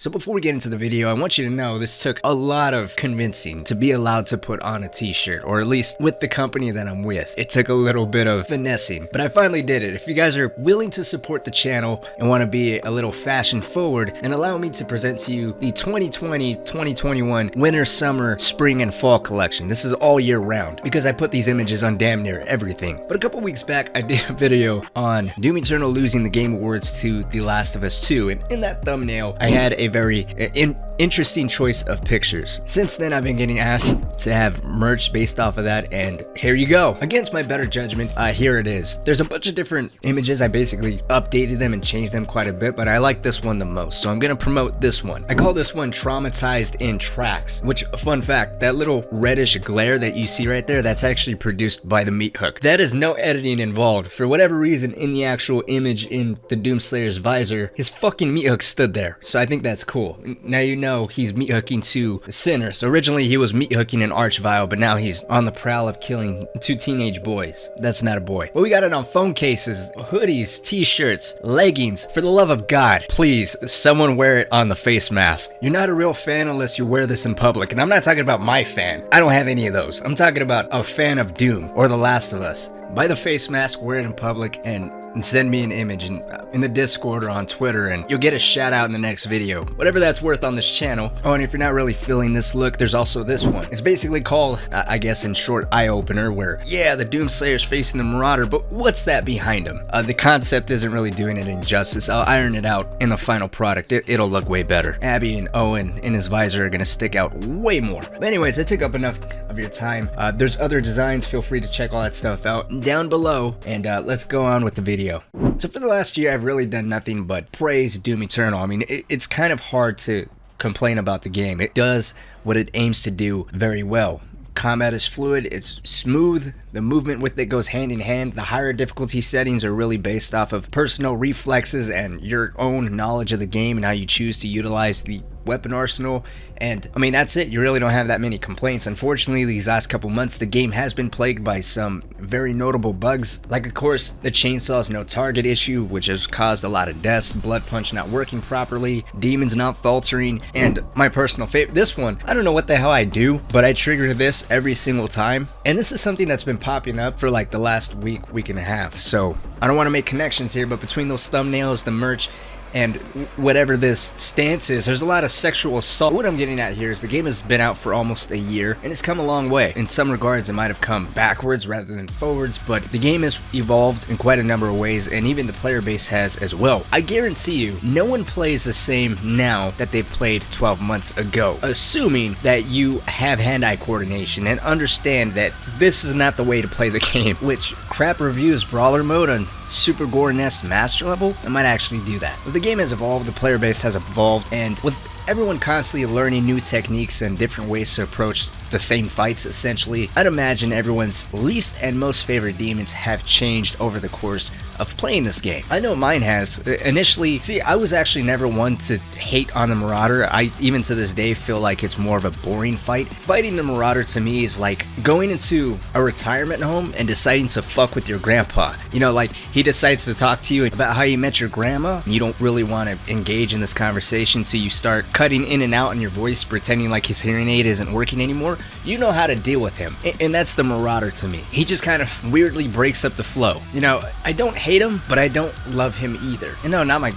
So before we get into the video, I want you to know this took a lot of convincing to be allowed to put on a t-shirt, or at least with the company that I'm with. It took a little bit of finessing, but I finally did it. If you guys are willing to support the channel and want to be a little fashion forward and allow me to present to you the 2020-2021 winter, summer, spring, and fall collection. This is all year round because I put these images on damn near everything. But a couple weeks back, I did a video on Doom Eternal losing the Game Awards to The Last of Us 2, and in that thumbnail, I had a very interesting choice of pictures. Since then, I've been getting asked to have merch based off of that, and here you go. Against my better judgment, here it is. There's a bunch of different images. I basically updated them and changed them quite a bit, but I like this one the most, so I'm gonna promote this one. I call this one Traumatized in Tracks, which, fun fact, that little reddish glare that you see right there, that's actually produced by the meat hook. That is no editing involved. For whatever reason, in the actual image in the Doomslayer's visor, his fucking meat hook stood there, so I think that's cool. Now you know he's meat hooking to Sinner. So originally he was meat hooking an Archvile, but now he's on the prowl of killing 2 teenage boys. That's not a boy. But we got it on phone cases, hoodies, t-shirts, leggings. For the love of God, please, someone wear it on the face mask. You're not a real fan unless you wear this in public. And I'm not talking about my fan. I don't have any of those. I'm talking about a fan of Doom or The Last of Us. Buy the face mask, wear it in public, and send me an image in the Discord or on Twitter, and you'll get a shout out in the next video. Whatever that's worth on this channel. Oh, and if you're not really feeling this look, there's also this one. It's basically called, I guess in short, Eye Opener, where, yeah, the Doomslayer's facing the Marauder, but what's that behind him? The concept isn't really doing it injustice. I'll iron it out in the final product. It'll look way better. Abby and Owen in his visor are gonna stick out way more. But anyways, I took up enough of your time. There's other designs. Feel free to check all that stuff out down below, and let's go on with the video. So for the last year, I've really done nothing but praise Doom Eternal. I mean, it's kind of hard to complain about the game. It does what it aims to do very well. Combat is fluid, it's smooth, the movement with it goes hand in hand. The higher difficulty settings are really based off of personal reflexes and your own knowledge of the game and how you choose to utilize the weapon arsenal. And I mean, that's it. You really don't have that many complaints. Unfortunately, these last couple months, the game has been plagued by some very notable bugs, like of course the chainsaw's no target issue, which has caused a lot of deaths, blood punch not working properly, demons not faltering, and my personal favorite, this one, I don't know what the hell I do, but I trigger this every single time. And this is something that's been popping up for like the last week and a half. So I don't want to make connections here, but between those thumbnails, the merch, and whatever this stance is, there's a lot of sexual assault. What I'm getting at here is the game has been out for almost a year, and it's come a long way. In some regards, it might have come backwards rather than forwards, but the game has evolved in quite a number of ways, and even the player base has as well. I guarantee you, no one plays the same now that they've played 12 months ago, assuming that you have hand-eye coordination and understand that this is not the way to play the game, which crap reviews brawler mode on Super Gore Nest Master level, I might actually do that. But the game has evolved, the player base has evolved, and with everyone constantly learning new techniques and different ways to approach the same fights, essentially, I'd imagine everyone's least and most favorite demons have changed over the course of playing this game. I know mine has. Initially, see, I was actually never one to hate on the Marauder. I, even to this day, feel like it's more of a boring fight. Fighting the Marauder to me is like going into a retirement home and deciding to fuck with your grandpa. You know, like he decides to talk to you about how you met your grandma, and you don't really want to engage in this conversation, so you start cutting in and out in your voice, pretending like his hearing aid isn't working anymore. You know how to deal with him, and that's the Marauder to me. He just kind of weirdly breaks up the flow. You know, I don't hate him, but I don't love him either. And no, not my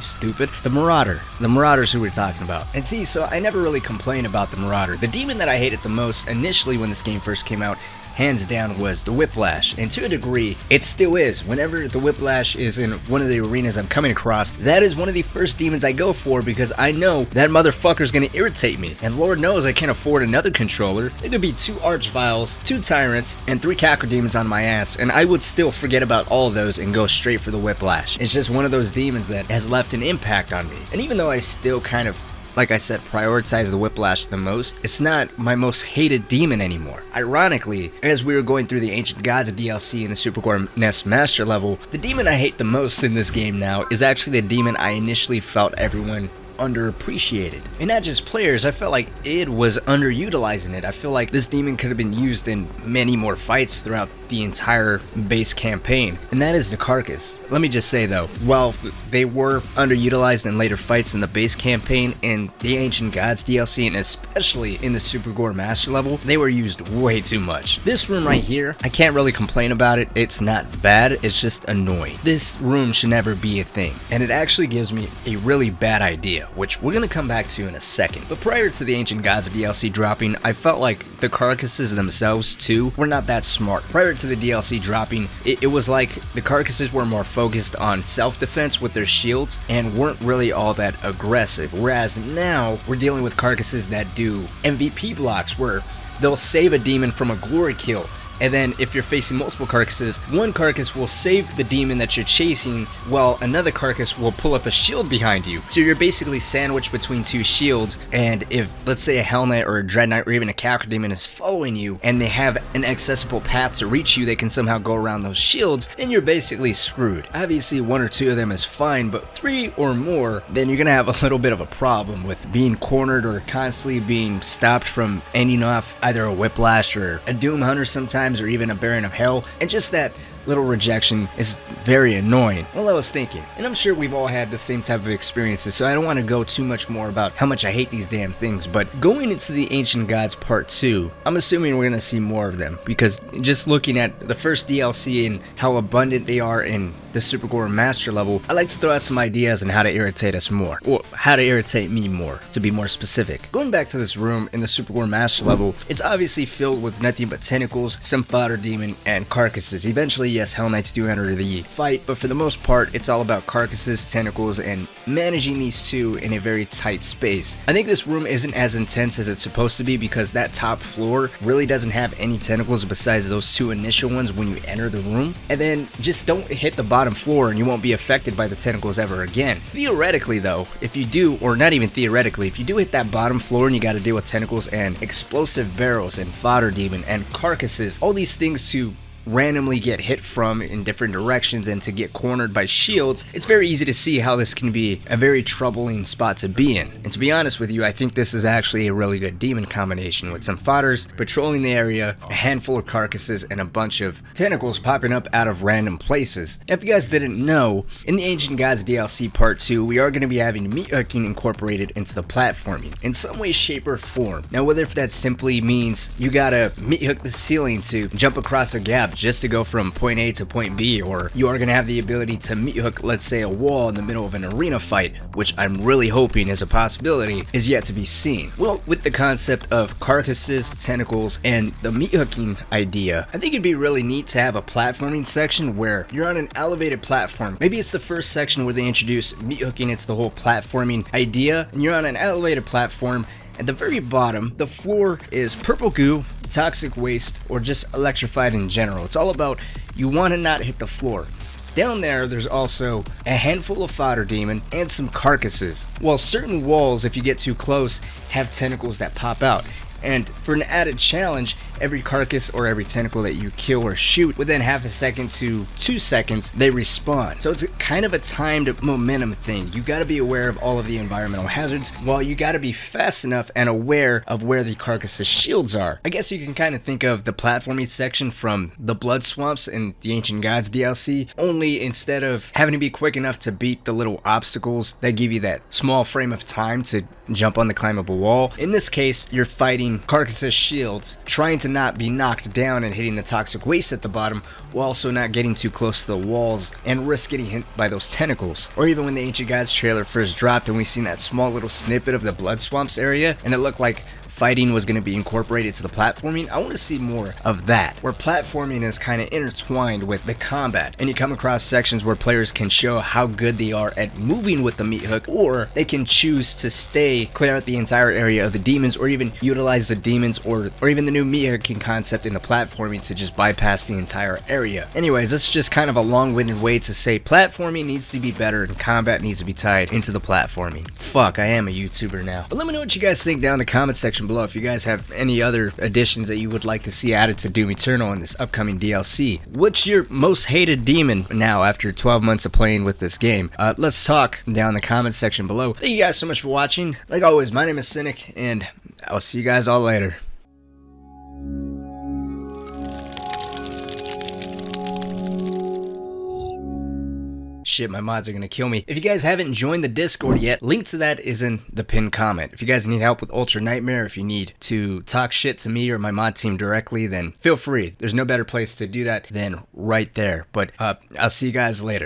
stupid. The Marauder. The Marauder's who we're talking about. And see, so I never really complain about the Marauder. The demon that I hated the most initially when this game first came out, hands down, was the Whiplash, and to a degree it still is. Whenever the Whiplash is in one of the arenas I'm coming across, that is one of the first demons I go for, because I know that motherfucker's gonna irritate me, and Lord knows I can't afford another controller. It could be 2 Archviles, 2 Tyrants, and 3 Cacodemons on my ass, and I would still forget about all of those and go straight for the Whiplash. It's just one of those demons that has left an impact on me, and even though I still kind of, like I said, prioritize the Whiplash the most, it's not my most hated demon anymore. Ironically, as we were going through the Ancient Gods DLC in the Super Gore Nest Master level, the demon I hate the most in this game now is actually the demon I initially felt everyone underappreciated. And not just players, I felt like id was underutilizing it. I feel like this demon could have been used in many more fights throughout the entire base campaign, and that is the carcass. Let me just say though, while they were underutilized in later fights in the base campaign and the Ancient Gods DLC, and especially in the Super Gore Master level, they were used way too much. This room right here, I can't really complain about it. It's not bad, it's just annoying. This room should never be a thing, and it actually gives me a really bad idea, which we're gonna come back to in a second. But prior to the Ancient Gods DLC dropping, I felt like the carcasses themselves too were not that smart. Prior to the DLC dropping, it was like the carcasses were more focused on self-defense with their shields and weren't really all that aggressive, whereas now we're dealing with carcasses that do MVP blocks where they'll save a demon from a glory kill. And then if you're facing multiple carcasses, one carcass will save the demon that you're chasing while another carcass will pull up a shield behind you. So you're basically sandwiched between two shields, and if let's say a Hell Knight or a Dread Knight or even a Calcul Demon is following you and they have an accessible path to reach you, they can somehow go around those shields, then you're basically screwed. Obviously one or two of them is fine, but three or more, then you're gonna have a little bit of a problem with being cornered or constantly being stopped from ending off either a Whiplash or a Doom Hunter sometimes, or even a Baron of Hell, and just that little rejection is very annoying. Well, I was thinking, and I'm sure we've all had the same type of experiences, so I don't want to go too much more about how much I hate these damn things, but going into the Ancient Gods Part 2, I'm assuming we're going to see more of them, because just looking at the first DLC and how abundant they are in the Super Gore Master level, I like to throw out some ideas on how to irritate us more, or how to irritate me more, to be more specific. Going back to this room in the Super Gore Master level, it's obviously filled with nothing but tentacles, some fodder demon, and carcasses. Eventually, yes, Hell Knights do enter the fight, but for the most part, it's all about carcasses, tentacles, and managing these two in a very tight space. I think this room isn't as intense as it's supposed to be because that top floor really doesn't have any tentacles besides those two initial ones when you enter the room. And then just don't hit the bottom floor and you won't be affected by the tentacles ever again. Theoretically though, if you do, or not even theoretically, if you do hit that bottom floor and you gotta deal with tentacles and explosive barrels and fodder demon and carcasses, all these things to randomly get hit from in different directions and to get cornered by shields, it's very easy to see how this can be a very troubling spot to be in. And to be honest with you, I think this is actually a really good demon combination with some fodders patrolling the area, a handful of carcasses, and a bunch of tentacles popping up out of random places. Now, if you guys didn't know, in the Ancient Gods DLC Part 2, we are going to be having meat hooking incorporated into the platforming in some way, shape, or form. Now, whether if that simply means you gotta meat hook the ceiling to jump across a gap just to go from point A to point B, or you are going to have the ability to meat hook, let's say, a wall in the middle of an arena fight, which I'm really hoping is a possibility, is yet to be seen. Well, with the concept of carcasses, tentacles, and the meat hooking idea, I think it'd be really neat to have a platforming section where you're on an elevated platform. Maybe it's the first section where they introduce meat hooking, it's the whole platforming idea, and you're on an elevated platform. At the very bottom, the floor is purple goo, toxic waste, or just electrified in general. It's all about you want to not hit the floor. Down there, there's also a handful of fodder demon and some carcasses, while certain walls, if you get too close, have tentacles that pop out. And for an added challenge, every carcass or every tentacle that you kill or shoot, within half a second to 2 seconds, they respawn. So it's kind of a timed momentum thing. You gotta be aware of all of the environmental hazards, while you gotta be fast enough and aware of where the carcass's shields are. I guess you can kind of think of the platforming section from the Blood Swamps in the Ancient Gods DLC, only instead of having to be quick enough to beat the little obstacles that give you that small frame of time to jump on the climbable wall, in this case, you're fighting carcass's shields, trying to not be knocked down and hitting the toxic waste at the bottom, while also not getting too close to the walls and risk getting hit by those tentacles. Or even when the Ancient Gods trailer first dropped and we seen that small little snippet of the Blood Swamps area and it looked like fighting was going to be incorporated to the platforming, I want to see more of that, where platforming is kind of intertwined with the combat, and you come across sections where players can show how good they are at moving with the meat hook, or they can choose to stay clear out the entire area of the demons, or even utilize the demons or even the new meat hooking concept in the platforming to just bypass the entire area. Anyways, that's just kind of a long-winded way to say platforming needs to be better and combat needs to be tied into the platforming. Fuck, I am a YouTuber now. But let me know what you guys think down in the comment section section below if you guys have any other additions that you would like to see added to Doom Eternal in this upcoming DLC. What's your most hated demon now after 12 months of playing with this game? Let's talk down in the comments section below. Thank you guys so much for watching. Like always, my name is Cynic, and I'll see you guys all later. Shit, my mods are gonna kill me. If you guys haven't joined the Discord yet, link to that is in the pinned comment. If you guys need help with Ultra Nightmare, if you need to talk shit to me or my mod team directly, then feel free. There's no better place to do that than right there. But I'll see you guys later.